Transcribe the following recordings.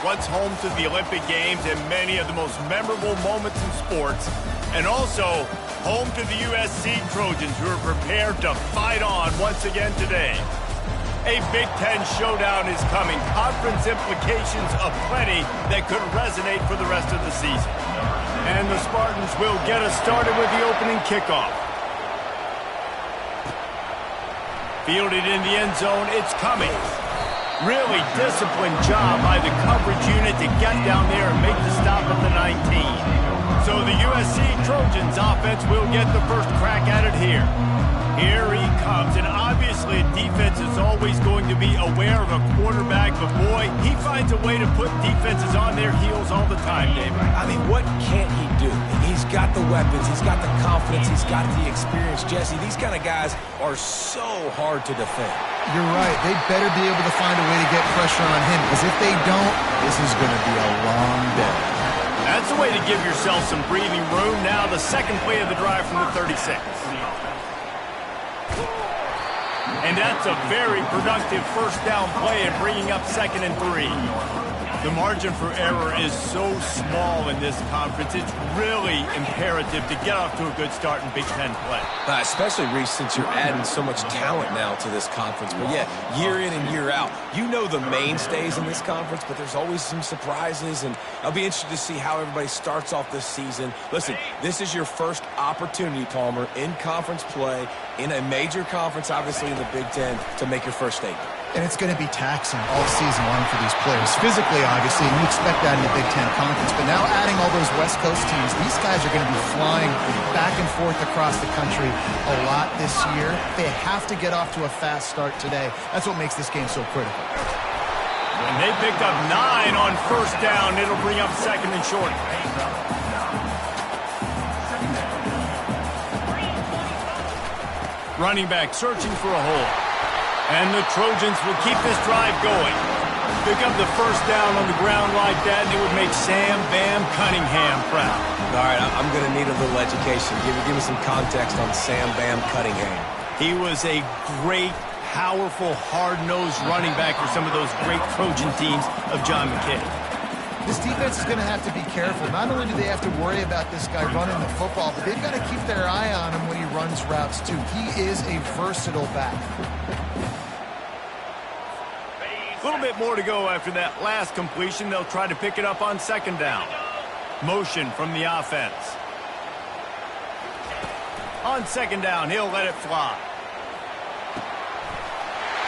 once home to the Olympic Games and many of the most memorable moments in sports, and also home to the USC Trojans, who are prepared to fight on once again today. A Big Ten showdown is coming. Conference implications aplenty that could resonate for the rest of the season. And the Spartans will get us started with the opening kickoff. Fielded in the end zone, it's coming. Really disciplined job by the coverage unit to get down there and make the stop at the 19. So the USC Trojans offense will get the first crack at it here. Here he comes, and obviously defense is always going to be aware of a quarterback, but boy, he finds a way to put defenses on their heels all the time, David. I mean, what can't he do? He's got the weapons, he's got the confidence, he's got the experience. Jesse, these kind of guys are so hard to defend. You're right. They better be able to find a way to get pressure on him, because if they don't, this is going to be a long day. That's a way to give yourself some breathing room. Now the second play of the drive from the 36. And that's a very productive first down play and bringing up 2nd and 3. The margin for error is so small in this conference. It's really imperative to get off to a good start in Big Ten play. Especially, Reese, since you're adding so much talent now to this conference. But yeah, year in and year out, you know the mainstays in this conference, but there's always some surprises, and I'll be interested to see how everybody starts off this season. Listen, this is your first opportunity, Palmer, in conference play, in a major conference, obviously in the Big Ten, to make your first statement. And it's going to be taxing all season long for these players. Physically, obviously, and you expect that in the Big Ten Conference. But now adding all those West Coast teams, these guys are going to be flying back and forth across the country a lot this year. They have to get off to a fast start today. That's what makes this game so critical. And they picked up 9 on first down. It'll bring up 2nd and short. Running back searching for a hole. And the Trojans will keep this drive going. Pick up the first down on the ground like that, and it would make Sam Bam Cunningham proud. All right, I'm going to need a little education. Give me some context on Sam Bam Cunningham. He was a great, powerful, hard-nosed running back for some of those great Trojan teams of John McKay. This defense is going to have to be careful. Not only do they have to worry about this guy running the football, but they've got to keep their eye on him when he runs routes, too. He is a versatile back. A little bit more to go after that last completion. They'll try to pick it up on 2nd down. Motion from the offense. On 2nd down, he'll let it fly.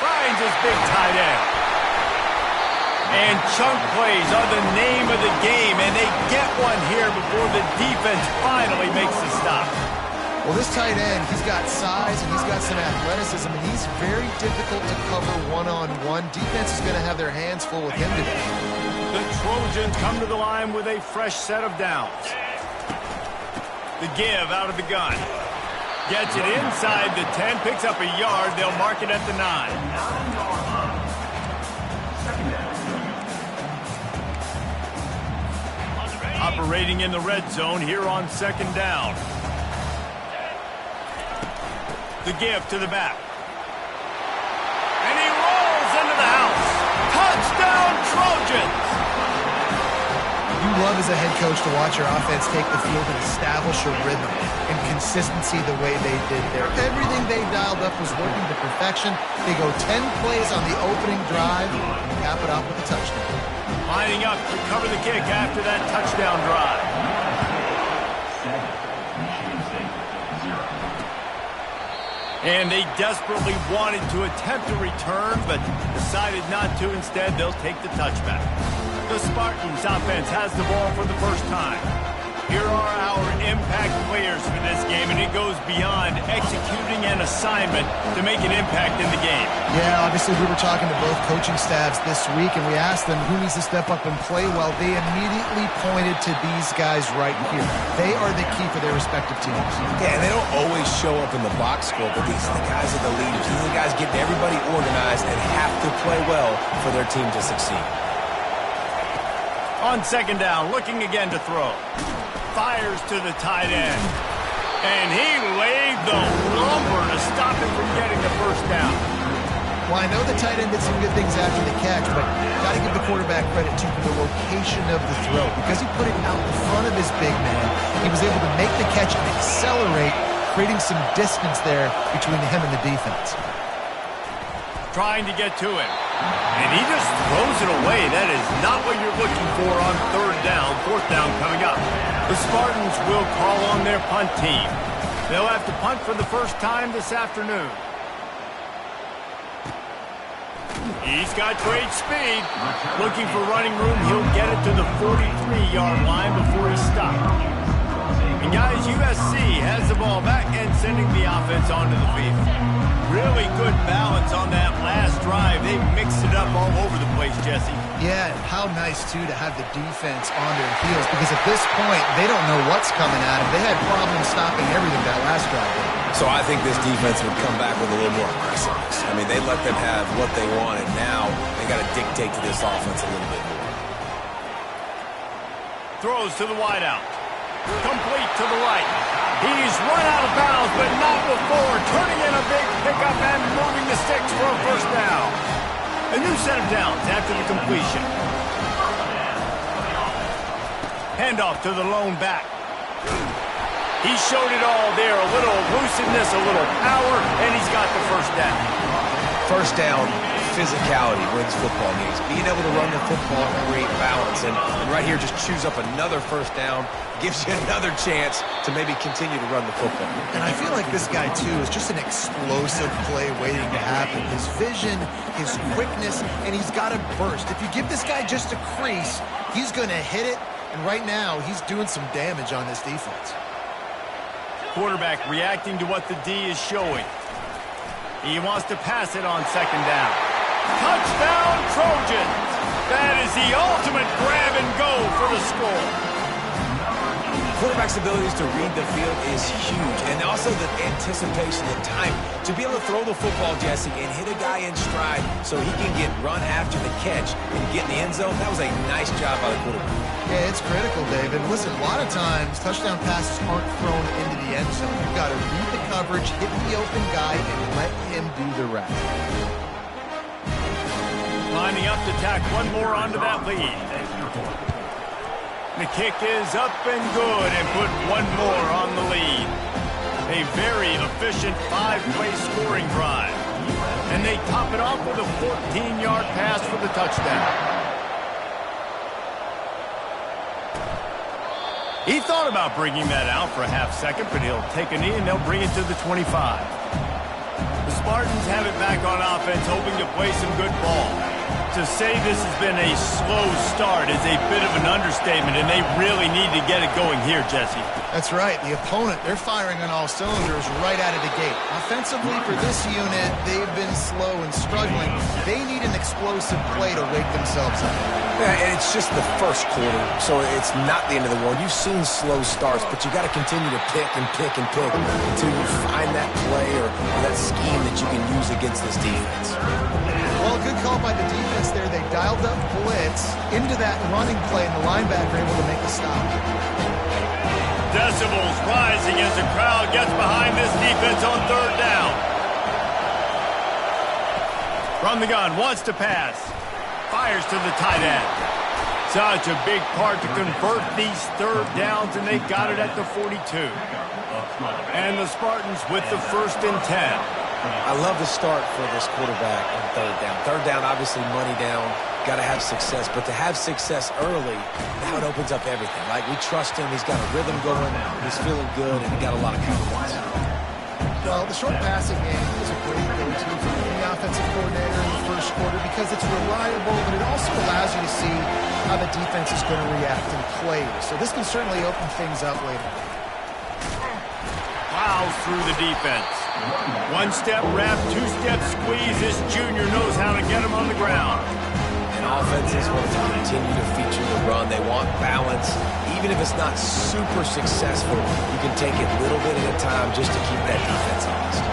Finds his big tight end. And chunk plays are the name of the game, and they get one here before the defense finally makes the stop. Well, this tight end, he's got size and he's got some athleticism, and he's very difficult to cover one-on-one. Defense is going to have their hands full with him today. The Trojans come to the line with a fresh set of downs. The give out of the gun. Gets it inside the 10, picks up a yard. They'll mark it at the 9. Operating in the red zone here on 2nd down. The give to the back. And he rolls into the house. Touchdown, Trojans! You love as a head coach to watch your offense take the field and establish a rhythm and consistency the way they did there. Everything they dialed up was working to perfection. They go 10 plays on the opening drive and cap it off with a touchdown. Lining up to cover the kick after that touchdown drive. And they desperately wanted to attempt a return, but decided not to. Instead, they'll take the touchback. The Spartans offense has the ball for the first time. Here are our impact players for this game, and it goes beyond executing an assignment to make an impact in the game. Yeah, obviously we were talking to both coaching staffs this week, and we asked them who needs to step up and play well. They immediately pointed to these guys right here. They are the key for their respective teams. Yeah, they don't always show up in the box score, but these are the guys that are the leaders. These are the guys getting everybody organized and have to play well for their team to succeed. On 2nd down, looking again to throw. Fires to the tight end. And he laid the lumber to stop him from getting the first down. Well, I know the tight end did some good things after the catch, but got to give the quarterback credit, too, for the location of the throw. Because he put it out in front of his big man, he was able to make the catch and accelerate, creating some distance there between him and the defense. Trying to get to him. And he just throws it away. That is not what you're looking for on third down. Fourth down coming up. The Spartans will call on their punt team. They'll have to punt for the first time this afternoon. He's got great speed. Looking for running room. He'll get it to the 43-yard line before he stops. And guys, USC has the ball back and sending the offense onto the field. Really good balance on that last drive. They mixed it up all over the place, Jesse. Yeah, how nice, too, to have the defense on their heels, because at this point, they don't know what's coming at them. They had problems stopping everything that last drive. So I think this defense would come back with a little more aggressiveness. I mean, they let them have what they wanted. Now they got to dictate to this offense a little bit more. Throws to the wideout. Complete to the right. He's run out of bounds, but not before turning in a big pickup and moving the sticks for a first down. A new set of downs after the completion. Handoff to the lone back. He showed it all there. A little elusiveness, a little power, and he's got the first down. First down, physicality wins football games. Being able to run the football and create balance. And right here, just choose up another first down. Gives you another chance to maybe continue to run the football. And I feel like this guy, too, is just an explosive play waiting to happen. His vision, his quickness, and he's got a burst. If you give this guy just a crease, he's going to hit it. And right now, he's doing some damage on this defense. Quarterback reacting to what the D is showing. He wants to pass it on second down. Touchdown, Trojans! That is the ultimate grab and go for the score. Quarterback's abilities to read the field is huge, and also the anticipation, the time to be able to throw the football, Jesse, and hit a guy in stride so he can get run after the catch and get in the end zone. That was a nice job by the quarterback. Yeah, it's critical, David. Listen, a lot of times touchdown passes aren't thrown into the end zone. You've got to read the coverage, hit the open guy, and let him do the rest. Lining up to tack one more onto that lead. The kick is up and good and put one more on the lead. A very efficient five-play scoring drive. And they top it off with a 14-yard pass for the touchdown. He thought about bringing that out for a half second, but he'll take a knee and they'll bring it to the 25. The Spartans have it back on offense, hoping to play some good ball. To say this has been a slow start is a bit of an understatement, and they really need to get it going here, Jesse. That's right. The opponent, they're firing on all cylinders right out of the gate. Offensively, for this unit, they've been slow and struggling. They need an explosive play to wake themselves up. Yeah, and it's just the first quarter, so it's not the end of the world. You've seen slow starts, but you got to continue to pick and pick and pick until you find that play or that scheme that you can use against this defense. Well, good call by the defense there. They dialed up blitz into that running play, and the linebacker able to make the stop. Decibels rising as the crowd gets behind this defense on third down. From the gun, wants to pass. Fires to the tight end. Such a big part to convert these third downs, and they got it at the 42. And the Spartans with the 1st and 10. I love the start for this quarterback on third down. Third down, obviously money down, got to have success. But to have success early, now it opens up everything. Like, we trust him. He's got a rhythm going. He's feeling good, and he got a lot of confidence. Well, the short passing game is a great go-to for the offensive coordinator in the first quarter because it's reliable, but it also allows you to see how the defense is going to react in plays. So this can certainly open things up later. Plows through the defense. One-step wrap, two-step squeeze. This junior knows how to get him on the ground. And offenses want to continue to feature the run. They want balance. Even if it's not super successful, you can take it little bit at a time just to keep that defense honest.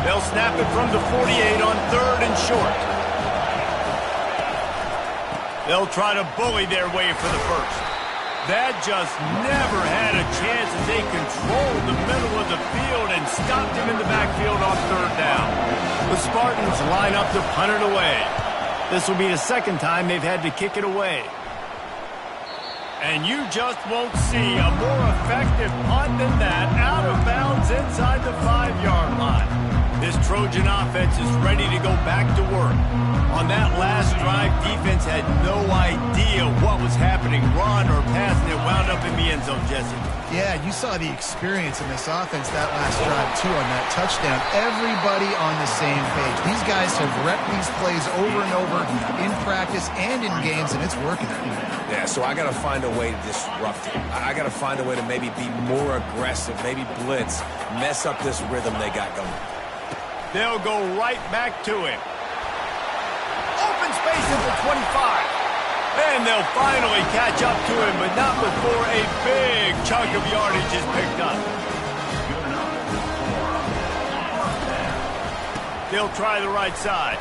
They'll snap it from the 48 on third and short. They'll try to bully their way for the first. That just never had a chance as they controlled the middle of the field and stopped him in the backfield on third down. The Spartans line up to punt it away. This will be the second time they've had to kick it away. And you just won't see a more effective punt than that, out of bounds inside the 5-yard line. This Trojan offense is ready to go back to work. On that last drive, defense had no idea what was happening, run or pass, and it wound up in the end zone, Jesse. Yeah, you saw the experience in this offense that last drive, too, on that touchdown. Everybody on the same page. These guys have repped these plays over and over in practice and in games, and it's working. Yeah, so I got to find a way to disrupt it. I got to find a way to maybe be more aggressive, maybe blitz, mess up this rhythm they got going. They'll go right back to him. Open space at the 25. And they'll finally catch up to him, but not before a big chunk of yardage is picked up. They'll try the right side.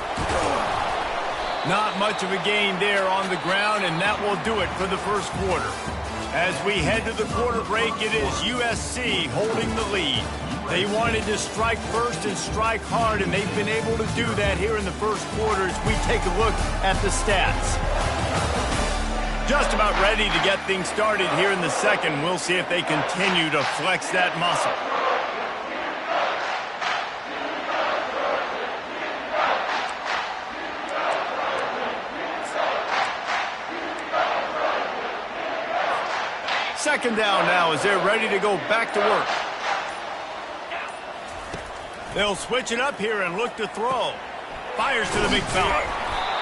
Not much of a gain there on the ground, and that will do it for the first quarter. As we head to the quarter break, it is USC holding the lead. They wanted to strike first and strike hard, and they've been able to do that here in the first quarter as we take a look at the stats. Just about ready to get things started here in the second. We'll see if they continue to flex that muscle. Second down now as they're ready to go back to work. They'll switch it up here and look to throw. Fires to the big fella.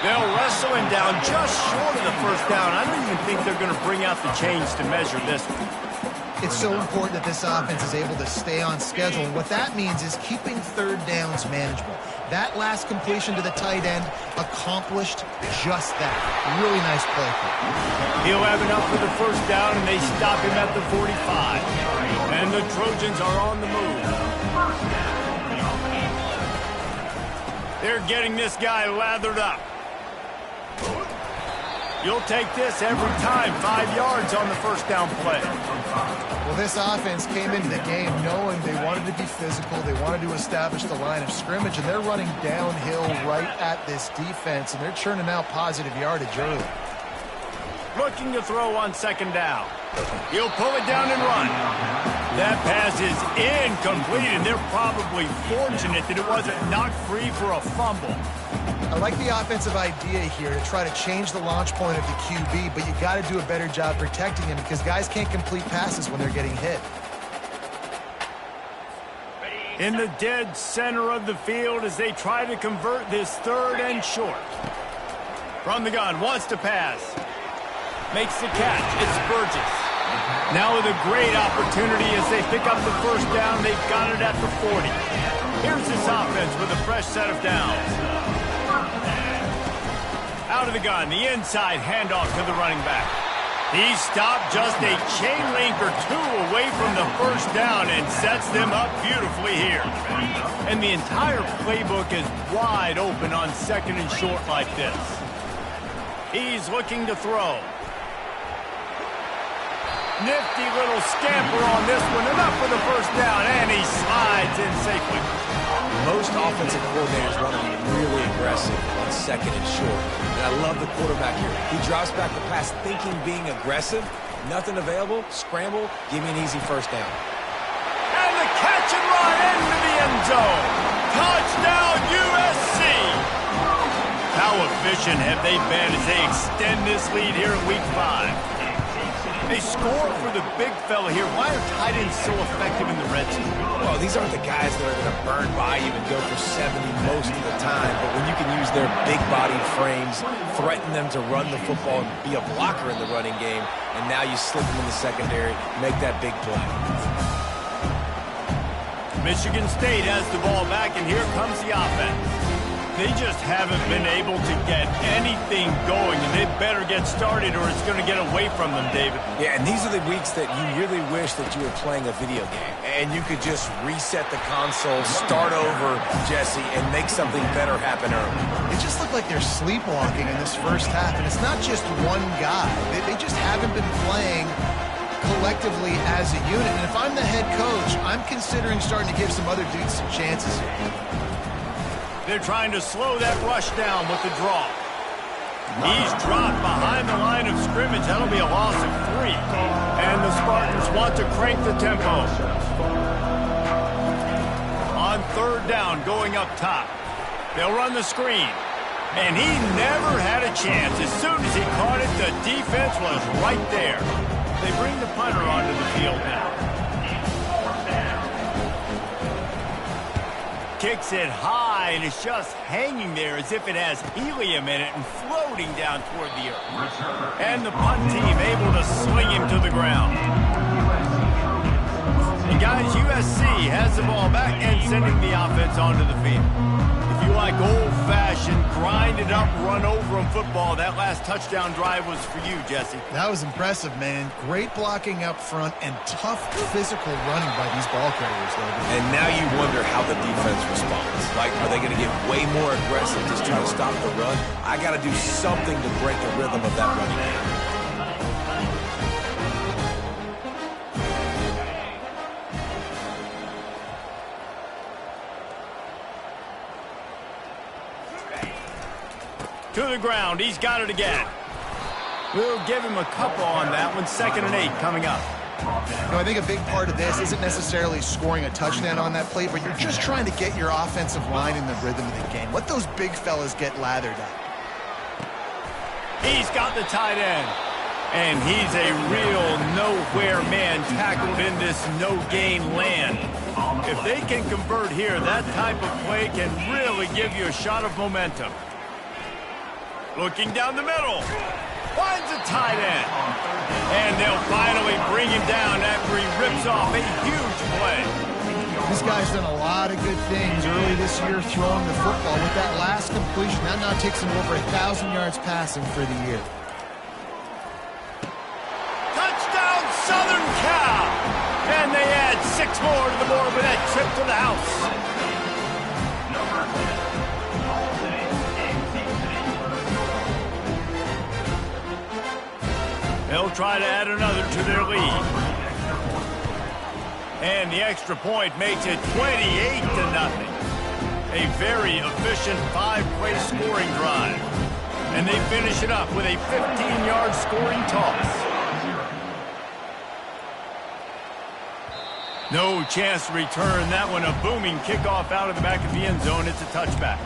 They'll wrestle him down just short of the first down. I don't even think they're going to bring out the chains to measure this one. It's so important that this offense is able to stay on schedule. And what that means is keeping third downs manageable. That last completion to the tight end accomplished just that. Really nice play. He'll have enough for the first down, and they stop him at the 45. And the Trojans are on the move. They're getting this guy lathered up. You'll take this every time. 5 yards on the first down play. Well, this offense came into the game knowing they wanted to be physical. They wanted to establish the line of scrimmage, and they're running downhill right at this defense, and they're churning out positive yardage early. Looking to throw on second down. He'll pull it down and run. That pass is incomplete, and they're probably fortunate that it wasn't knocked free for a fumble. I like the offensive idea here to try to change the launch point of the QB, but you got to do a better job protecting him because guys can't complete passes when they're getting hit. In the dead center of the field as they try to convert this third and short. From the gun, wants to pass. Makes the catch. It's Burgess. Now with a great opportunity as they pick up the first down. They've got it at the 40. Here's this offense with a fresh set of downs. Out of the gun, the inside handoff to the running back. He stopped just a chain link or two away from the first down and sets them up beautifully here. And the entire playbook is wide open on second and short like this. He's looking to throw. Nifty little scamper on this one. Enough for the first down, and he slides in safely. Most offensive coordinators run to be really aggressive on second and short. And I love the quarterback here. He drops back the pass thinking being aggressive. Nothing available. Scramble. Give me an easy first down. And the catch and run into the end zone. Touchdown, USC. How efficient have they been as they extend this lead here in Week 5? They score for the big fella here. Why are tight ends so effective in the red zone? Well, these aren't the guys that are going to burn by you and go for 70 most of the time. But when you can use their big-bodied frames, threaten them to run the football and be a blocker in the running game, and now you slip them in the secondary, make that big play. Michigan State has the ball back, and here comes the offense. They just haven't been able to get anything going, and they better get started or it's going to get away from them, David. Yeah, and these are the weeks that you really wish that you were playing a video game and you could just reset the console, start over, Jesse, and make something better happen early. It just looked like they're sleepwalking in this first half, and it's not just one guy. They just haven't been playing collectively as a unit, and if I'm the head coach, I'm considering starting to give some other dudes some chances here. They're trying to slow that rush down with the draw. He's dropped behind the line of scrimmage. That'll be a loss of 3. And the Spartans want to crank the tempo. On third down, going up top. They'll run the screen. And he never had a chance. As soon as he caught it, the defense was right there. They bring the punter onto the field now. Kicks it high, and it's just hanging there as if it has helium in it and floating down toward the earth. And the punt team able to sling him to the ground. And guys, USC has the ball back and sending the offense onto the field. If you like old-fashioned, grind-it-up, run-over-'em football, that last touchdown drive was for you, Jesse. That was impressive, man. Great blocking up front and tough physical running by these ball carriers, David. And now you wonder how the defense responds. Like, are they going to get way more aggressive, just try to stop the run? I got to do something to break the rhythm of that running game. To the ground. He's got it again. We'll give him a couple on that one. 2nd and 8 coming up. You know, I think a big part of this isn't necessarily scoring a touchdown on that play, but you're just trying to get your offensive line in the rhythm of the game. Let those big fellas get lathered up. He's got the tight end. And he's a real nowhere man tackled in this no-gain land. If they can convert here, that type of play can really give you a shot of momentum. Looking down the middle. Finds a tight end. And they'll finally bring him down after he rips off a huge play. This guy's done a lot of good things early this year throwing the football. With that last completion, that now takes him over 1,000 yards passing for the year. Touchdown, Southern Cal. And they add 6 more to the board with that trip to the house. They'll try to add another to their lead. And the extra point makes it 28-0. A very efficient 5-play scoring drive. And they finish it up with a 15-yard scoring toss. No chance to return that one. A booming kickoff out of the back of the end zone. It's a touchback.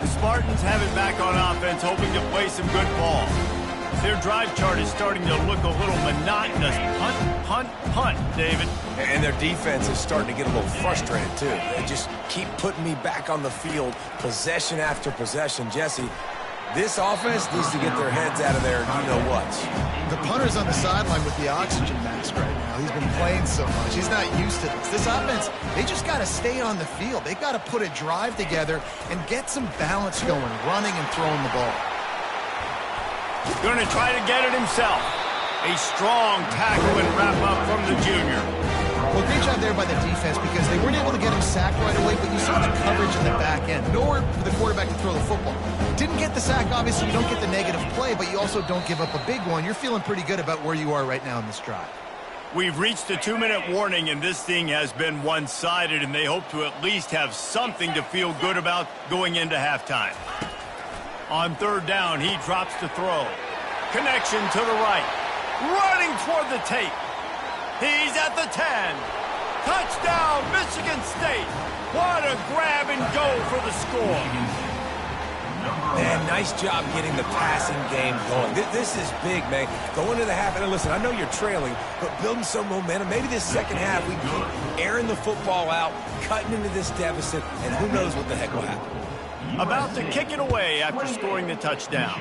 The Spartans have it back on offense, hoping to play some good ball. Their drive chart is starting to look a little monotonous. Punt, punt, punt, David. And their defense is starting to get a little frustrated, too. They just keep putting me back on the field, possession after possession. Jesse, this offense needs to get their heads out of there, you-know-what. The punter's on the sideline with the oxygen mask right now. He's been playing so much. He's not used to this. This offense, they just got to stay on the field. They've got to put a drive together and get some balance going, running and throwing the ball. Going to try to get it himself. A strong tackle and wrap up from the junior. Well, great job there by the defense because they weren't able to get him sacked right away, but you saw the coverage in the back end. Nowhere for the quarterback to throw the football. Didn't get the sack, obviously. You don't get the negative play, but you also don't give up a big one. You're feeling pretty good about where you are right now in this drive. We've reached a 2-minute warning, and this thing has been one-sided, and they hope to at least have something to feel good about going into halftime. On third down, he drops to throw. Connection to the right. Running toward the tape. He's at the 10. Touchdown, Michigan State. What a grab and go for the score. Man, nice job getting the passing game going. This is big, man. Going to the half, and listen, I know you're trailing, but building some momentum. Maybe this second half, we keep airing the football out, cutting into this deficit, and who knows what the heck will happen. About to kick it away after scoring the touchdown.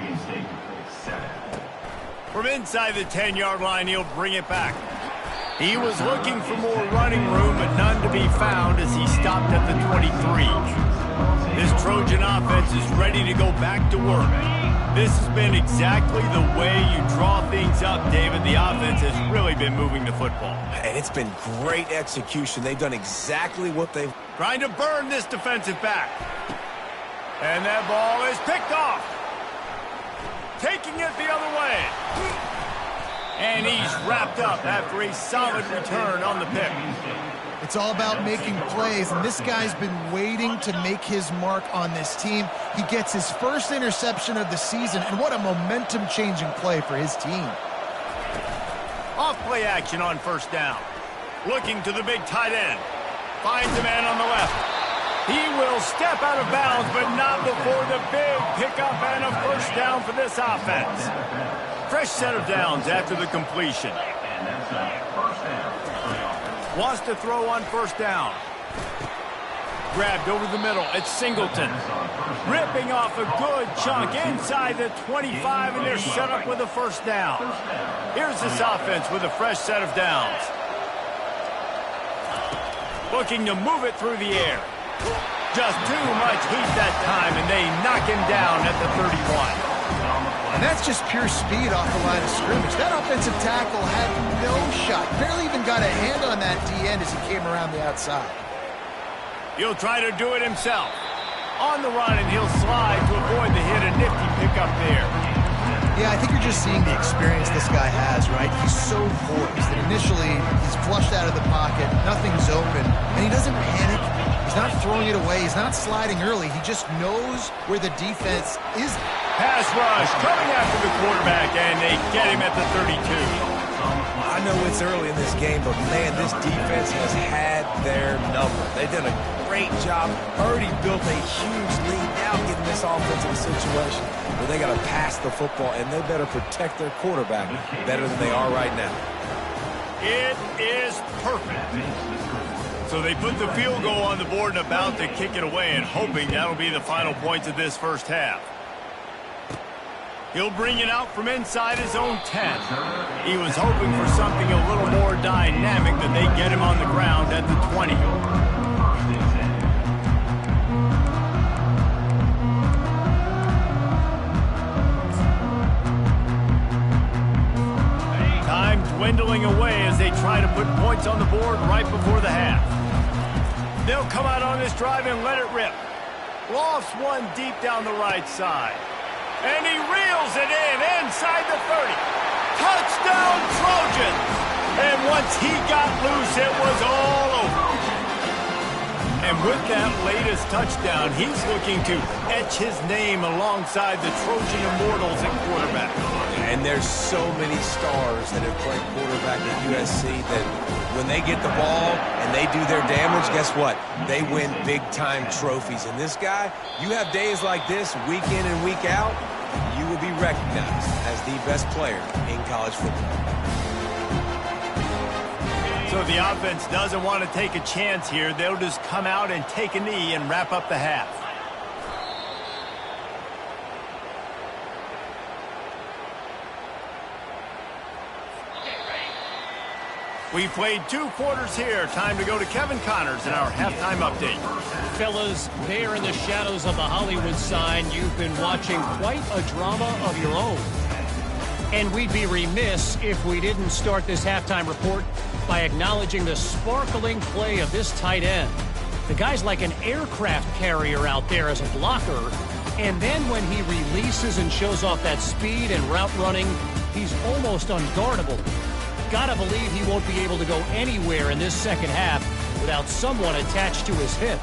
From inside the 10-yard line, he'll bring it back. He was looking for more running room, but none to be found as he stopped at the 23. This Trojan offense is ready to go back to work. This has been exactly the way you draw things up, David. The offense has really been moving the football. And it's been great execution. They've done exactly what they've... Trying to burn this defensive back. And that ball is picked off. Taking it the other way. And he's wrapped up after a solid return on the pick. It's all about making plays, and this guy's been waiting to make his mark on this team. He gets his first interception of the season, and what a momentum-changing play for his team. Off play action on first down. Looking to the big tight end. Finds a man on the left. He will step out of bounds, but not before the big pickup and a first down for this offense. Fresh set of downs after the completion. Wants to throw on first down. Grabbed over the middle. It's Singleton. Ripping off a good chunk inside the 25, and they're set up with a first down. Here's this offense with a fresh set of downs. Looking to move it through the air. Just too much heat that time, and they knock him down at the 31. And that's just pure speed off the line of scrimmage. That offensive tackle had no shot. Barely even got a hand on that D-end as he came around the outside. He'll try to do it himself. On the run, and he'll slide to avoid the hit. A nifty pickup there. Yeah, I think you're just seeing the experience this guy has, right? He's so poised that initially he's flushed out of the pocket, nothing's open, and he doesn't panic. He's not throwing it away. He's not sliding early. He just knows where the defense is. Pass rush coming after the quarterback, and they get him at the 32. I know it's early in this game, but, man, this defense has had their number. They've done a great job. Already built a huge lead. Now getting this offense in a situation where they got to pass the football, and they better protect their quarterback better than they are right now. It is perfect. So they put the field goal on the board and about to kick it away, and hoping that'll be the final points of this first half. He'll bring it out from inside his own 10. He was hoping for something a little more dynamic, that they get him on the ground at the 20. Time dwindling away as they try to put points on the board right before the half. They'll come out on this drive and let it rip. Lofts one deep down the right side. And he reels it in inside the 30. Touchdown, Trojans! And once he got loose, it was all over. And with that latest touchdown, he's looking to etch his name alongside the Trojan Immortals at quarterback. And there's so many stars that have played quarterback at USC that when they get the ball and they do their damage, guess what? They win big-time trophies. And this guy, you have days like this, week in and week out, you will be recognized as the best player in college football. So the offense doesn't want to take a chance here. They'll just come out and take a knee and wrap up the half. We played 2 quarters here. Time to go to Kevin Connors in our halftime update. Fellas, there in the shadows of the Hollywood sign, you've been watching quite a drama of your own. And we'd be remiss if we didn't start this halftime report by acknowledging the sparkling play of this tight end. The guy's like an aircraft carrier out there as a blocker. And then when he releases and shows off that speed and route running, he's almost unguardable. Gotta believe he won't be able to go anywhere in this second half without someone attached to his hip.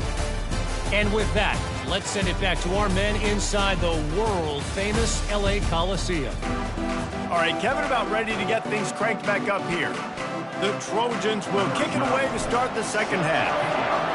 And with that, let's send it back to our men inside the world-famous LA Coliseum. All right, Kevin, about ready to get things cranked back up here. The Trojans will kick it away to start the second half.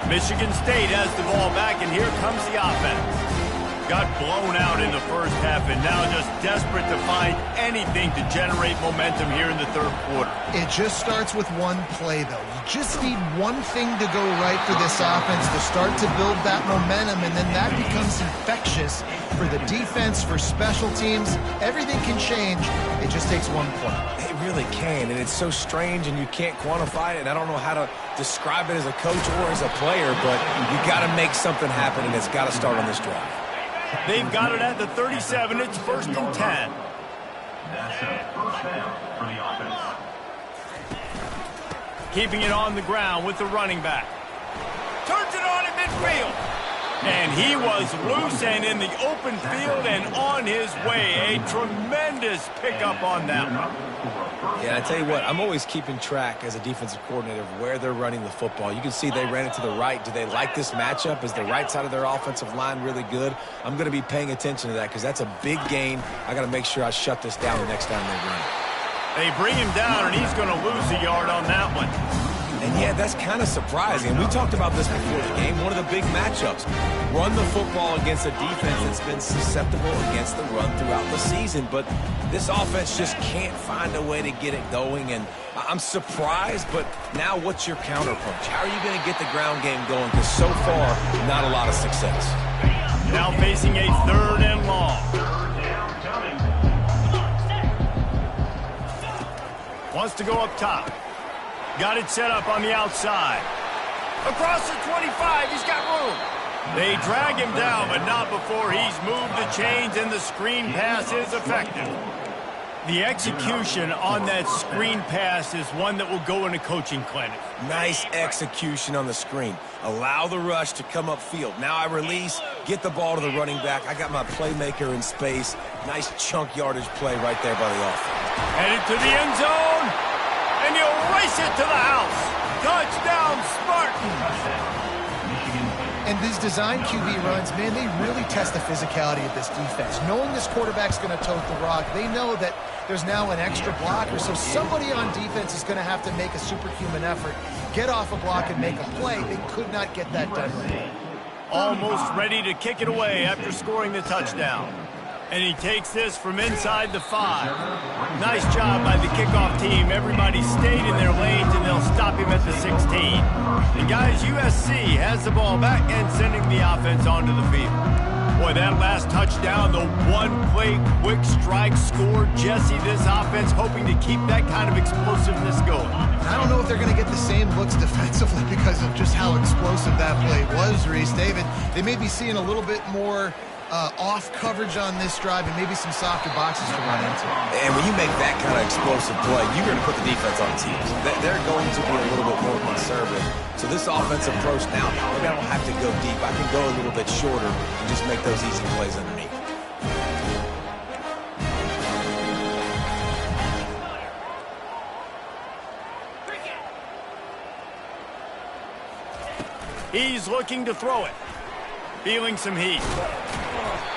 Michigan State has the ball back, and here comes the offense. Got blown out in the first half and now just desperate to find anything to generate momentum here in the third quarter. It just starts with one play, though. You just need one thing to go right for this offense to start to build that momentum, and then that becomes infectious for the defense, for special teams. Everything can change. It just takes one play. It really can, and it's so strange, and you can't quantify it, and I don't know how to describe it as a coach or as a player, but you got to make something happen, and it's got to start on this drive. They've got it at the 37. It's 1st and 10. That's a first down for the offense. Keeping it on the ground with the running back. Turns it on in midfield. And he was loose and in the open field and on his way. A tremendous pickup on that one. Yeah, I tell you what, I'm always keeping track as a defensive coordinator of where they're running the football. You can see they ran it to the right. Do they like this matchup? Is the right side of their offensive line really good? I'm going to be paying attention to that because that's a big game. I got to make sure I shut this down the next time they run it. They bring him down, and he's going to lose a yard on that one. And yeah, that's kind of surprising. We talked about this before the game. One of the big matchups. Run the football against a defense that's been susceptible against the run throughout the season. But this offense just can't find a way to get it going. And I'm surprised, but now what's your counterpunch? How are you going to get the ground game going? Because so far, not a lot of success. Now facing a 3rd and long. Wants to go up top. Got it set up on the outside. Across the 25, he's got room. They drag him down, but not before he's moved the chains, and the screen pass is effective. The execution on that screen pass is one that will go in a coaching clinic. Nice execution on the screen. Allow the rush to come upfield. Now I release, get the ball to the running back. I got my playmaker in space. Nice chunk yardage play right there by the offense. Headed to the end zone, and he'll race it to the house. Touchdown, Spartans. And these design QB runs, man, they really test the physicality of this defense. Knowing this quarterback's going to tote the rock, they know that there's now an extra blocker, so somebody on defense is going to have to make a superhuman effort, get off a block and make a play. They could not get that done right. Almost ready to kick it away after scoring the touchdown. And he takes this from inside the 5. Nice job by the kickoff team. Everybody stayed in their lanes, and they'll stop him at the 16. And guys, USC has the ball back and sending the offense onto the field. Boy, that last touchdown, the one-play quick strike score. Jesse, this offense hoping to keep that kind of explosiveness going. I don't know if they're going to get the same looks defensively because of just how explosive that play was, Reese. David, they may be seeing a little bit more off coverage on this drive and maybe some softer boxes to run into. And when you make that kind of explosive play, you're going to put the defense on teams. They're going to be a little bit more conservative. So this offensive approach now, maybe I don't have to go deep. I can go a little bit shorter and just make those easy plays underneath. He's looking to throw it. Feeling some heat.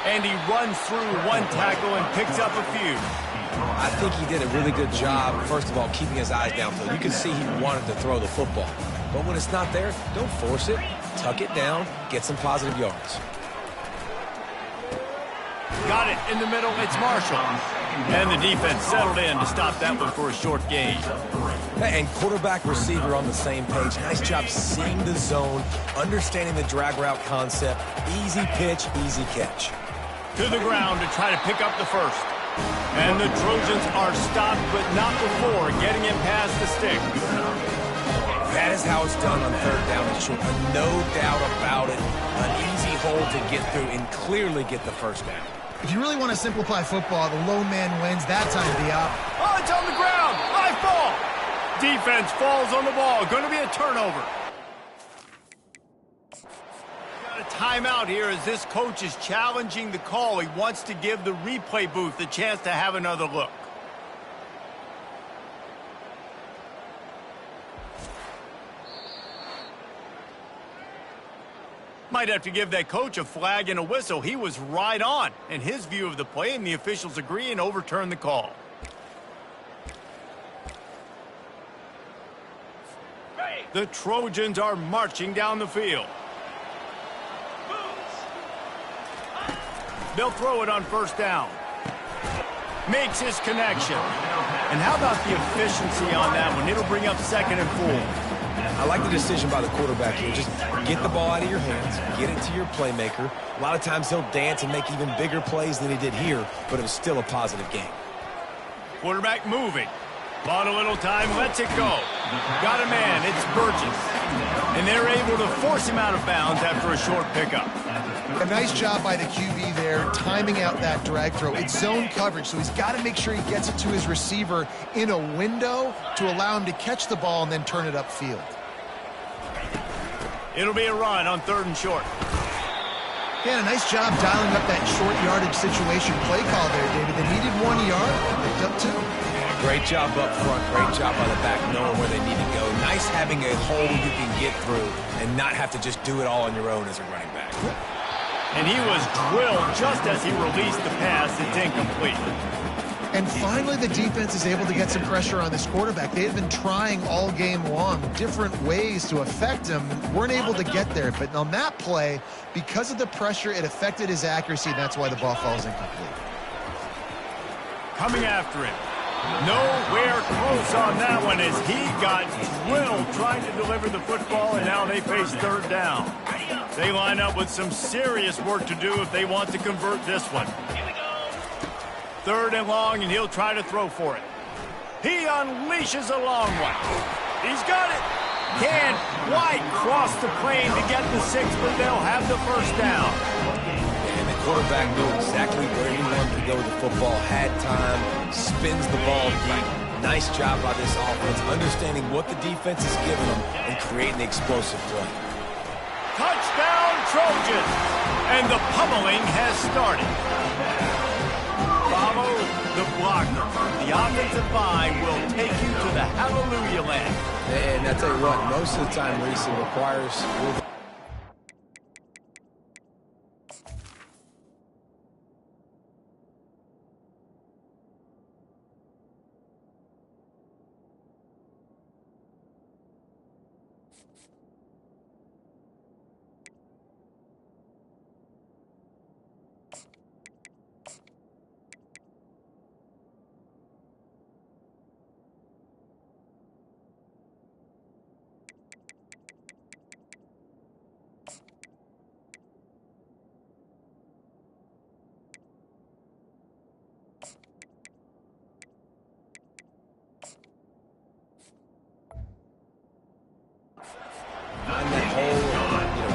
And he runs through one tackle and picks up a few. I think he did a really good job, first of all, keeping his eyes downfield. You can see he wanted to throw the football. But when it's not there, don't force it. Tuck it down, get some positive yards. Got it in the middle. It's Marshall. And the defense settled in to stop that one for a short gain. And quarterback receiver on the same page. Nice job seeing the zone, understanding the drag route concept. Easy pitch, easy catch. To the ground to try to pick up the first. And the Trojans are stopped, but not before getting him past the stick. That is how it's done on 3rd down and short. No doubt about it. An easy hole to get through and clearly get the first down. If you really want to simplify football, the lone man wins. That time to be out. Oh, it's on the ground. High ball. Defense falls on the ball. Going to be a turnover. Got a timeout here as this coach is challenging the call. He wants to give the replay booth a chance to have another look. Might have to give that coach a flag and a whistle. He was right on in his view of the play, and the officials agree and overturn the call. The Trojans are marching down the field. They'll throw it on first down. Makes his connection. And how about the efficiency on that one? It'll bring up 2nd and 4. I like the decision by the quarterback here. Just get the ball out of your hands, get it to your playmaker. A lot of times he'll dance and make even bigger plays than he did here, but it was still a positive game. Quarterback moving. Bought a little time, lets it go. Got a man, it's Burgess. And they're able to force him out of bounds after a short pickup. A nice job by the QB there, timing out that drag throw. It's zone coverage, so he's got to make sure he gets it to his receiver in a window to allow him to catch the ball and then turn it upfield. It'll be a run on 3rd and short. Yeah, a nice job dialing up that short yardage situation play call there, David. They needed 1 yard, picked up 2. Great job up front, great job by the back knowing where they need to go. Nice having a hole you can get through and not have to just do it all on your own as a running back. And he was drilled just as he released the pass. It's incomplete. And finally, the defense is able to get some pressure on this quarterback. They had been trying all game long different ways to affect him, weren't able to get there. But on that play, because of the pressure, it affected his accuracy, and that's why the ball falls incomplete. Coming after him. Nowhere close on that one as he got drilled trying to deliver the football, and now they face 3rd down. They line up with some serious work to do if they want to convert this one. 3rd and long, and he'll try to throw for it. He unleashes a long one. He's got it. Can't quite cross the plane to get the 6, but they'll have the first down. And the quarterback knew exactly where he wanted to go with the football, had time, spins the ball deep. Nice job by this offense, understanding what the defense is giving them and creating the explosive play. Touchdown, Trojans! And the pummeling has started. Follow the blocker. The offensive line will take you to the hallelujah land. And I tell you what, most of the time, Reese, it requires...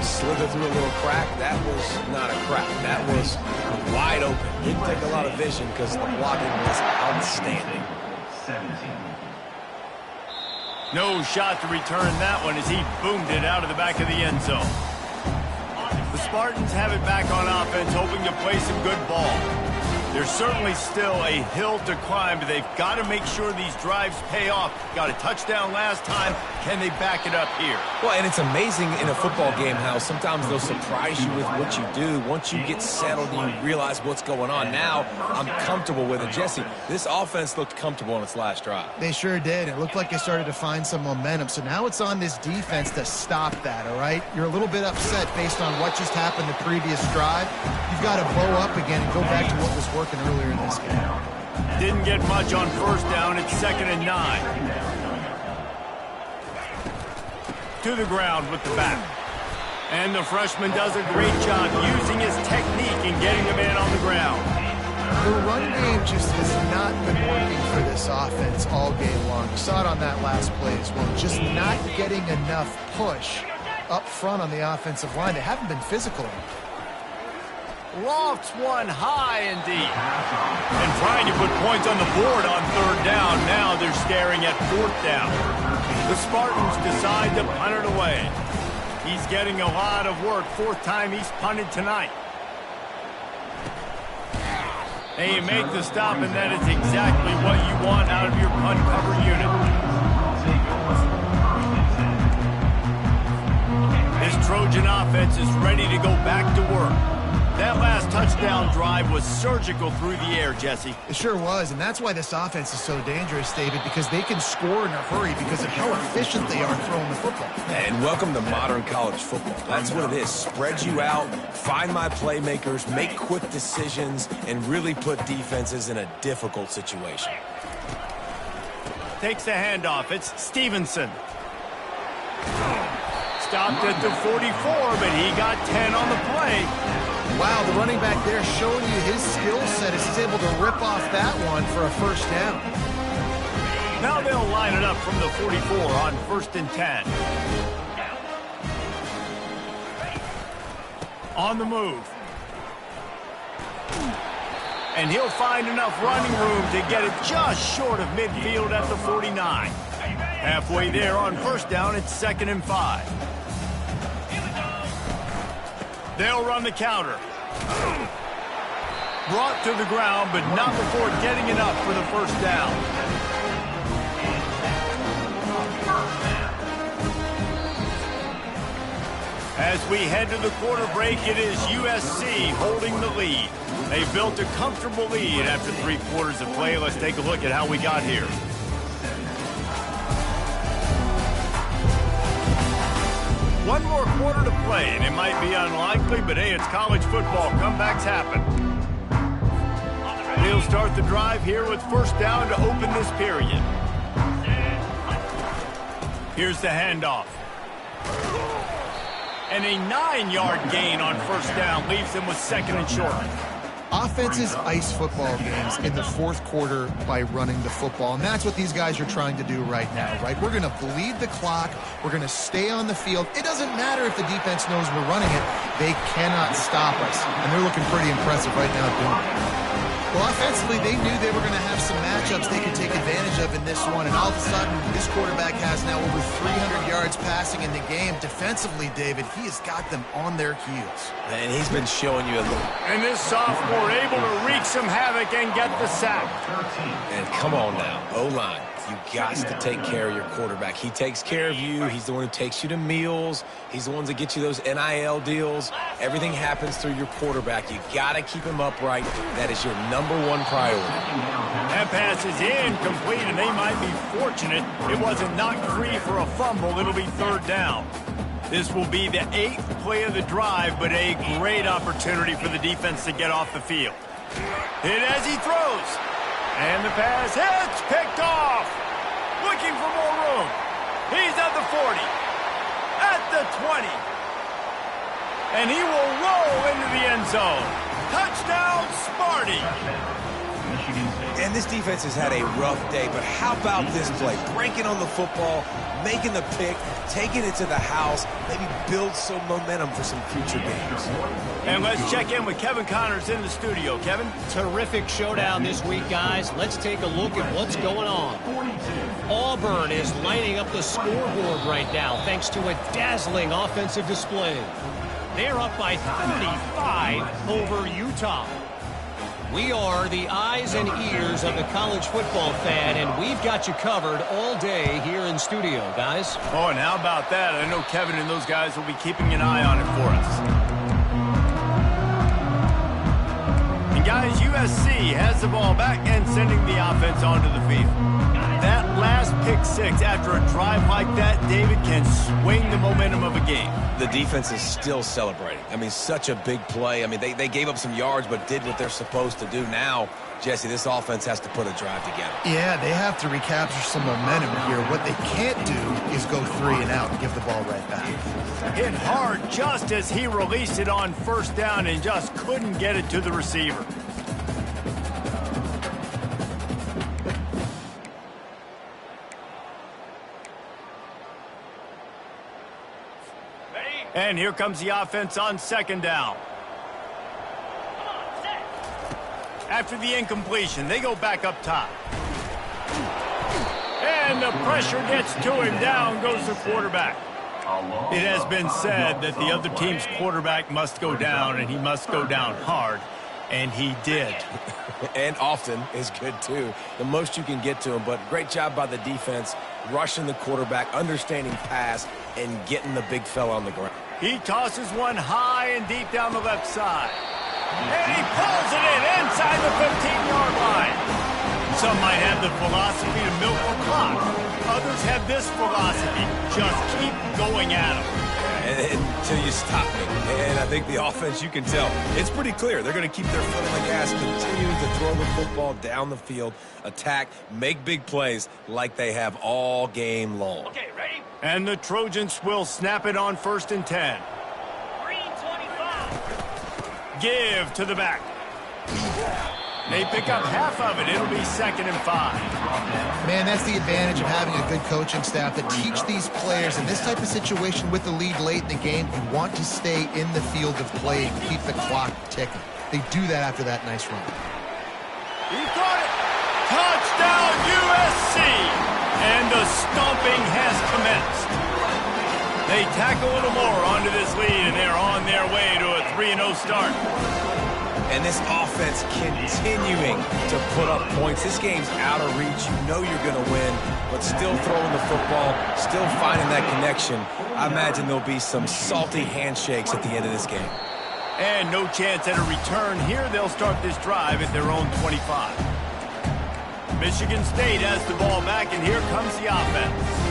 slither through a little crack. That was not a crack. That was wide open. Didn't take a lot of vision because the blocking was outstanding. 17. No shot to return that one as he boomed it out of the back of the end zone. The Spartans have it back on offense, hoping to play some good ball. There's certainly still a hill to climb, but they've got to make sure these drives pay off. Got a touchdown last time. Can they back it up here? Well, and it's amazing in a football game how sometimes they'll surprise you with what you do. Once you get settled and you realize what's going on, now I'm comfortable with it. Jesse, this offense looked comfortable on its last drive. They sure did. It looked like they started to find some momentum. So now it's on this defense to stop that, all right? You're a little bit upset based on what just happened the previous drive. You've got to bow up again and go back to what was working earlier in this game. Didn't get much on first down. It's 2nd and 9. To the ground with the back. And the freshman does a great job using his technique and getting the man on the ground. The run game just has not been working for this offense all game long. You saw it on that last play as well. Just not getting enough push up front on the offensive line. They haven't been physical enough. Lofts one high and deep. And trying to put points on the board on third down. Now they're staring at fourth down. The Spartans decide to punt it away. He's getting a lot of work. Fourth time he's punted tonight. And you make the stop, and that is exactly what you want out of your punt cover unit. This Trojan offense is ready to go back to work. That last touchdown drive was surgical through the air, Jesse. It sure was, and that's why this offense is so dangerous, David, because they can score in a hurry because of how efficient they are throwing the football. And welcome to modern college football. That's what it is. Spread you out, find my playmakers, make quick decisions, and really put defenses in a difficult situation. Takes the handoff. It's Stevenson. Stopped at the 44, but he got 10 on the play. Wow, the running back there showing you his skill set as he's able to rip off that one for a first down. Now they'll line it up from the 44 on 1st and 10. On the move. And he'll find enough running room to get it just short of midfield at the 49. Halfway there on 1st down, it's 2nd and 5. They'll run the counter. Brought to the ground, but not before getting enough for the 1st down. As we head to the quarter break, it is USC holding the lead. They built a comfortable lead after 3 quarters of play. Let's take a look at how we got here. One more quarter to play, and it might be unlikely, but hey, it's college football. Comebacks happen. He'll start the drive here with 1st down to open this period. Here's the handoff. And a 9-yard gain on 1st down leaves them with 2nd and short. Offenses ice football games in the 4th quarter by running the football, and that's what these guys are trying to do right now, right? We're going to bleed the clock. We're going to stay on the field. It doesn't matter if the defense knows we're running it. They cannot stop us, and they're looking pretty impressive right now doing it. Well, offensively, they knew they were going to have some matchups they could take advantage of in this one, and all of a sudden, this quarterback has now over 300 yards passing in the game. Defensively, David, he has got them on their heels. And he's been showing you a little. And this sophomore able to wreak some havoc and get the sack. And come on now, O-line. You got to take care of your quarterback. He takes care of you. He's the one who takes you to meals. He's the one that gets you those NIL deals. Everything happens through your quarterback. You got to keep him upright. That is your #1 priority. That pass is incomplete, and they might be fortunate it wasn't knocked free for a fumble. It'll be 3rd down. This will be the 8th play of the drive, but a great opportunity for the defense to get off the field. Hit as he throws. And the pass hits, picked off. Looking for more room. He's at the 40. At the 20. And he will roll into the end zone. Touchdown, Sparty. And this defense has had a rough day, but how about this play? Breaking on the football, making the pick, taking it to the house, maybe build some momentum for some future games. And let's check in with Kevin Connors in the studio. Kevin? Terrific showdown this week, guys. Let's take a look at what's going on. Auburn is lighting up the scoreboard right now thanks to a dazzling offensive display. They're up by 35 over Utah. We are the eyes and ears of the college football fan, and we've got you covered all day here in studio, guys. Oh, and how about that? I know Kevin and those guys will be keeping an eye on it for us. And guys, USC has the ball back and sending the offense onto the field. That last pick-6 after a drive like that, David, can swing the momentum of a game. The defense is still celebrating. I mean, such a big play. I mean, they gave up some yards but did what they're supposed to do. Now, Jesse, this offense has to put a drive together. Yeah, they have to recapture some momentum here. What they can't do is go 3 and out and give the ball right back. Hit hard just as he released it on 1st down and just couldn't get it to the receiver. And here comes the offense on 2nd down. After the incompletion, they go back up top. And the pressure gets to him. Down goes the quarterback. It has been said that the other team's quarterback must go down, and he must go down hard. And he did. And often is good, too. The most you can get to him, but great job by the defense, rushing the quarterback, understanding pass, and getting the big fella on the ground. He tosses one high and deep down the left side. And he pulls it in inside the 15-yard line. Some might have the philosophy to milk the clock. Others have this philosophy: just keep going at them. Until you stop me. And I think the offense, you can tell, it's pretty clear. They're going to keep their foot on the gas, continuing to throw the football down the field, attack, make big plays like they have all game long. Okay, ready? And the Trojans will snap it on 1st and 10. Green 25. Give to the back. They pick up half of it. It'll be 2nd and 5. Man, that's the advantage of having a good coaching staff that teach these players in this type of situation with the lead late in the game. You want to stay in the field of play and keep the clock ticking. They do that after that nice run. He got it. Touchdown USC. And the stomping has commenced. They tack a little more onto this lead, and they're on their way to a 3-0 start. And this offense continuing to put up points. This game's out of reach. You know you're going to win, but still throwing the football, still finding that connection. I imagine there'll be some salty handshakes at the end of this game. And no chance at a return. Here they'll start this drive at their own 25. Michigan State has the ball back, and here comes the offense.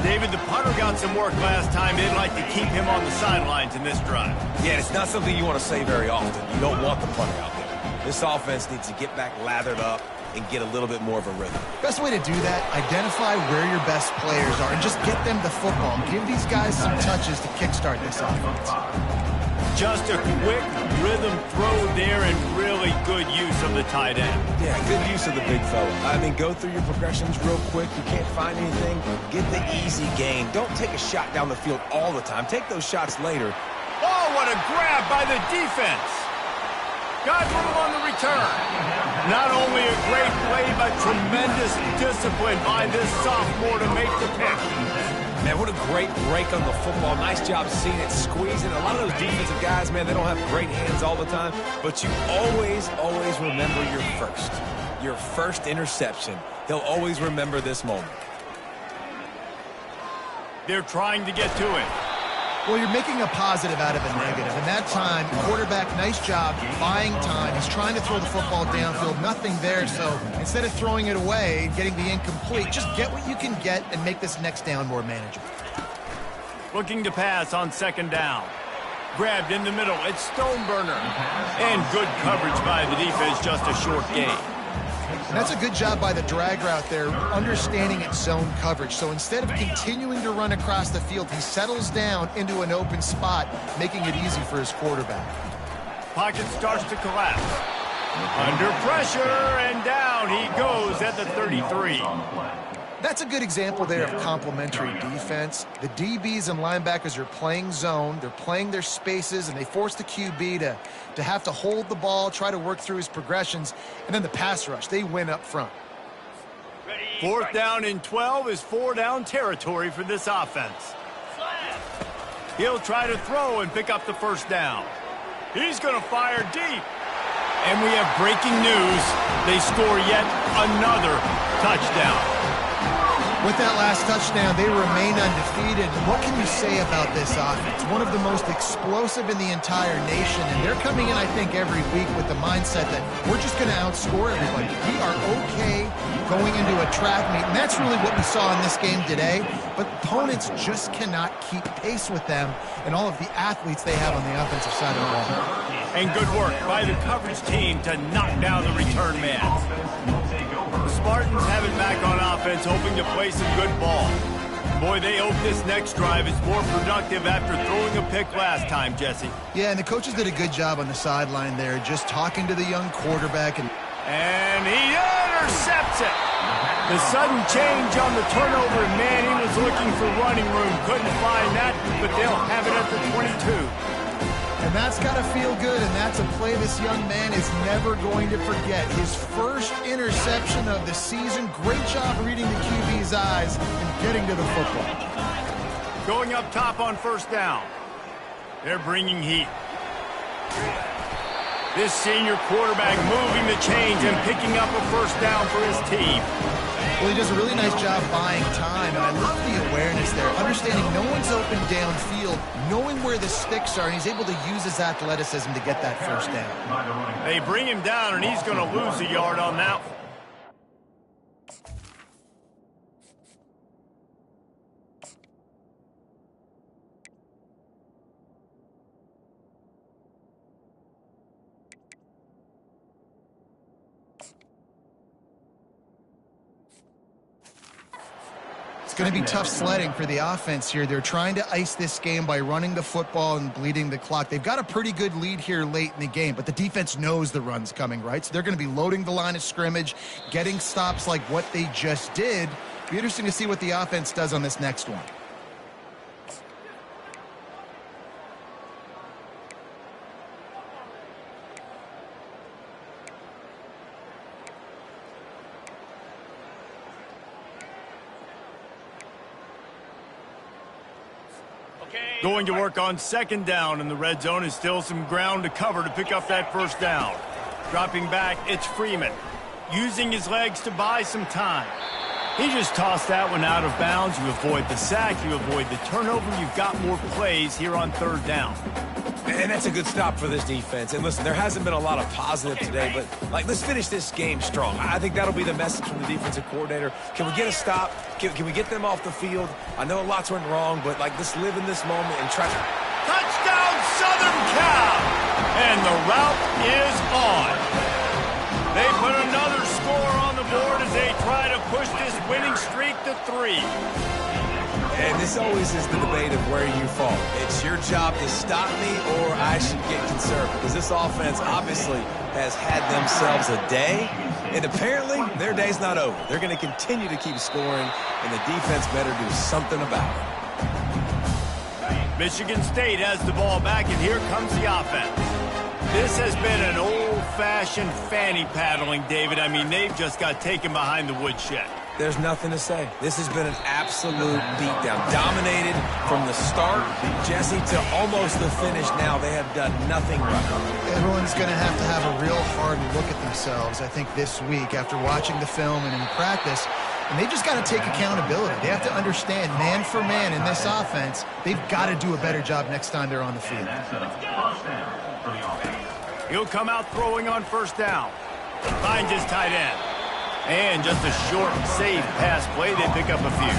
David, the punter got some work last time. They'd like to keep him on the sidelines in this drive. Yeah, it's not something you want to say very often. You don't want the punter out there. This offense needs to get back lathered up and get a little bit more of a rhythm. Best way to do that, identify where your best players are and just get them the football. Give these guys some touches to kickstart this offense. Just a quick rhythm throw there and really good use of the tight end. Yeah, good use of the big fella. I mean, go through your progressions real quick. You can't find anything. Get the easy gain. Don't take a shot down the field all the time. Take those shots later. Oh, what a grab by the defense. Got room on the return. Not only a great play, but tremendous discipline by this sophomore to make the pick. Man, what a great break on the football. Nice job seeing it, squeezing. A lot of those defensive guys, man, they don't have great hands all the time, but you always remember your first interception. He'll always remember this moment. They're trying to get to it. Well, you're making a positive out of a negative. And that time, quarterback, nice job buying time. He's trying to throw the football downfield. Nothing there. So instead of throwing it away and getting the incomplete, just get what you can get and make this next down more manageable. Looking to pass on 2nd down. Grabbed in the middle. It's Stoneburner. And good coverage by the defense. Just a short gain. And that's a good job by the drag route there, understanding its zone coverage. So instead of continuing to run across the field, he settles down into an open spot, making it easy for his quarterback. Pocket starts to collapse. Under pressure, and down he goes at the 33. That's a good example there of complementary defense. The DBs and linebackers are playing zone, they're playing their spaces, and they force the QB to have to hold the ball, try to work through his progressions, and then the pass rush, they win up front. 4th down and 12 is 4-down territory for this offense. He'll try to throw and pick up the 1st down. He's going to fire deep. And we have breaking news. They score yet another touchdown. With that last touchdown, they remain undefeated. And what can you say about this offense? One of the most explosive in the entire nation. And they're coming in, I think, every week with the mindset that we're just going to outscore everybody. We are okay going into a track meet. And that's really what we saw in this game today. But opponents just cannot keep pace with them and all of the athletes they have on the offensive side of the ball. And good work by the coverage team to knock down the return man. The Spartans have it back on offense, hoping to play some good ball. Boy, they hope this next drive is more productive after throwing a pick last time, Jesse. Yeah, and the coaches did a good job on the sideline there, just talking to the young quarterback. And he intercepts it. The sudden change on the turnover, and man, he was looking for running room. Couldn't find that, but they'll have it at the 22. And that's got to feel good, and that's a play this young man is never going to forget. His first interception of the season. Great job reading the QB's eyes and getting to the football. Going up top on 1st down. They're bringing heat. This senior quarterback moving the chains and picking up a 1st down for his team. Well, he does a really nice job buying time, and I love the awareness there, understanding no one's open downfield, knowing where the sticks are, and he's able to use his athleticism to get that first down. They bring him down, and he's going to lose a yard on that one. It's going to be tough sledding for the offense here. They're trying to ice this game by running the football and bleeding the clock. They've got a pretty good lead here late in the game, but the defense knows the run's coming, right? So they're going to be loading the line of scrimmage, getting stops like what they just did. Be interesting to see what the offense does on this next one. Going to work on second down in the red zone is still some ground to cover to pick up that first down. Dropping back, it's Freeman. Using his legs to buy some time. He just tossed that one out of bounds. You avoid the sack, you avoid the turnover. You've got more plays here on third down. And that's a good stop for this defense. And listen, there hasn't been a lot of positive today, but let's finish this game strong. I think that'll be the message from the defensive coordinator. Can we get a stop? Can we get them off the field? I know lots went wrong, but let's live in this moment and try to... Touchdown, Southern Cal! And the route is on. They put another score on the board as they try to push this winning streak to 3. And this always is the debate of where you fall. It's your job to stop me or I should get conservative. Because this offense obviously has had themselves a day. And apparently their day's not over. They're going to continue to keep scoring. And the defense better do something about it. Michigan State has the ball back, and here comes the offense. This has been an old-fashioned fanny paddling, David. I mean, they've just got taken behind the woodshed. There's nothing to say. This has been an absolute beatdown. Dominated from the start, Jesse, to almost the finish now. They have done nothing right. Everyone's going to have a real hard look at themselves, I think, this week after watching the film and in practice. And they just got to take accountability. They have to understand, man for man in this offense, they've got to do a better job next time they're on the field. He'll come out throwing on first down. Finds his tight end. And just a short, safe pass play, they pick up a few.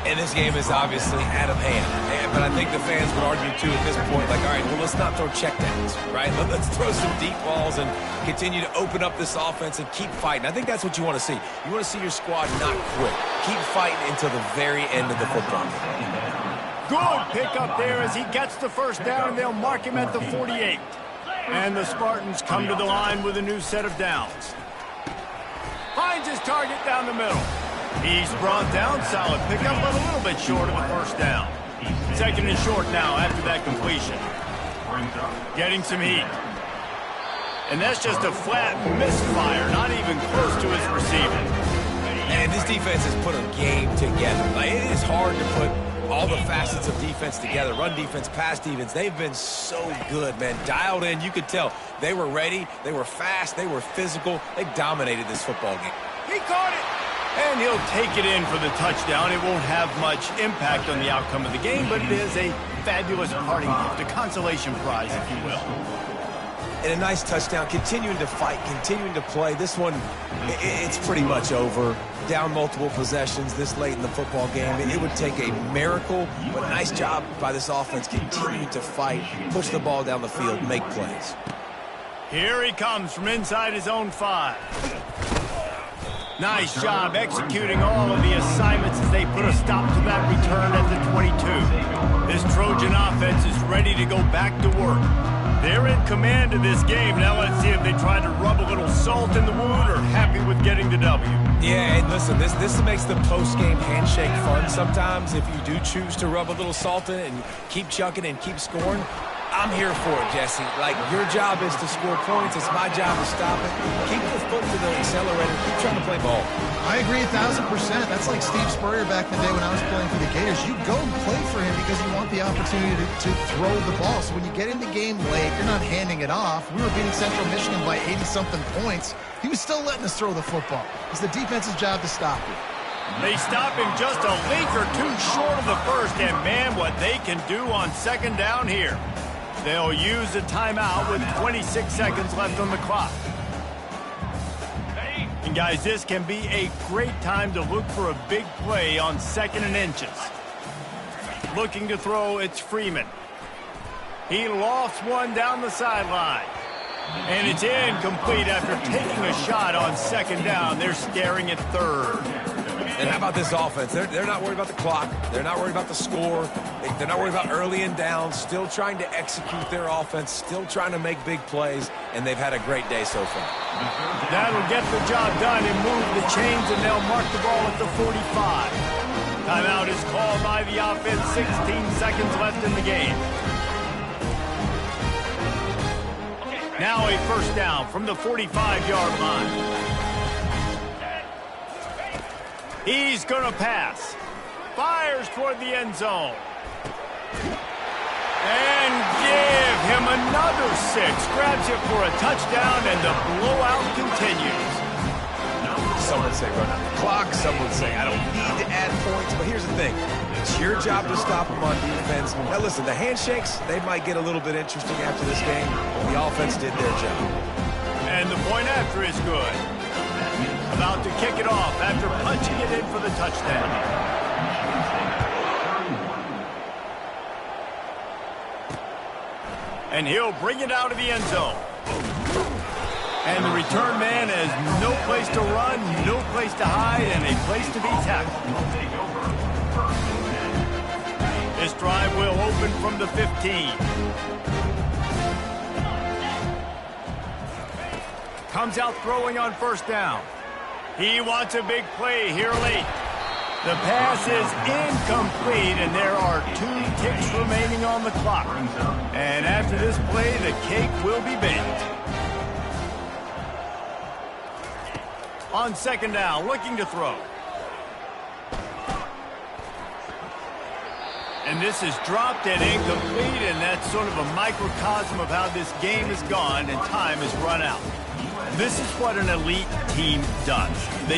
And this game is obviously out of hand. But I think the fans would argue, too, at this point, all right, well, let's not throw checkdowns, right? Let's throw some deep balls and continue to open up this offense and keep fighting. I think that's what you want to see. You want to see your squad not quit. Keep fighting until the very end of the football game. Good pickup there as he gets the first down, and they'll mark him at the 48. And the Spartans come to the line with a new set of downs. Finds his target down the middle. He's brought down, solid pickup, but a little bit short of a first down. Second and short now after that completion. Getting some heat. And that's just a flat misfire, not even close to his receiver. And this defense has put a game together. It is hard to put all the facets of defense together. Run defense, pass defense. They've been so good, man. Dialed in. You could tell they were ready. They were fast. They were physical. They dominated this football game. He caught it. And he'll take it in for the touchdown. It won't have much impact on the outcome of the game, but it is a fabulous parting gift, a consolation prize, if you will. And a nice touchdown, continuing to fight, continuing to play. This one, it's pretty much over. Down multiple possessions this late in the football game. It would take a miracle, but a nice job by this offense continuing to fight, push the ball down the field, make plays. Here he comes from inside his own 5. Nice job executing all of the assignments as they put a stop to that return at the 22. This Trojan offense is ready to go back to work. They're in command of this game. Now let's see if they try to rub a little salt in the wound or happy with getting the W. Yeah, and listen, this makes the post-game handshake fun sometimes. If you do choose to rub a little salt in it and keep chucking and keep scoring, I'm here for it, Jesse. Your job is to score points. It's my job to stop it. Keep the foot to the accelerator. Keep trying to play ball. I agree 1,000%. That's like Steve Spurrier back in the day when I was playing for the Gators. You go and play for him because you want the opportunity to throw the ball. So when you get in the game late, you're not handing it off. We were beating Central Michigan by 80-something points. He was still letting us throw the football. It's the defense's job to stop it. They stop him just a link or two short of the first, and man, what they can do on second down here. They'll use a timeout with 26 seconds left on the clock. And guys, this can be a great time to look for a big play on 2nd and inches. Looking to throw, it's Freeman. He lofts one down the sideline. And it's incomplete after taking a shot on 2nd down. They're staring at 3rd. And how about this offense? They're not worried about the clock. They're not worried about the score. They're not worried about early and down. Still trying to execute their offense. Still trying to make big plays. And they've had a great day so far. That'll get the job done and move the chains, and they'll mark the ball at the 45. Timeout is called by the offense. 16 seconds left in the game. Now a first down from the 45-yard line. He's going to pass. Fires toward the end zone. And give him another 6. Grabs it for a touchdown, and the blowout continues. Some would say run out the clock. Some would say I don't need to add points. But here's the thing. It's your job to stop them on defense. Now, listen, the handshakes, they might get a little bit interesting after this game. The offense did their job. And the point after is good. About to kick it off after punching it in for the touchdown. And he'll bring it out of the end zone. And the return man has no place to run, no place to hide, and a place to be tackled. This drive will open from the 15. Comes out throwing on first down. He wants a big play here late. The pass is incomplete, and there are 2 ticks remaining on the clock. And after this play, the cake will be baked. On second down, looking to throw. And this is dropped and incomplete, and that's sort of a microcosm of how this game has gone and time has run out. This is what an elite team does. They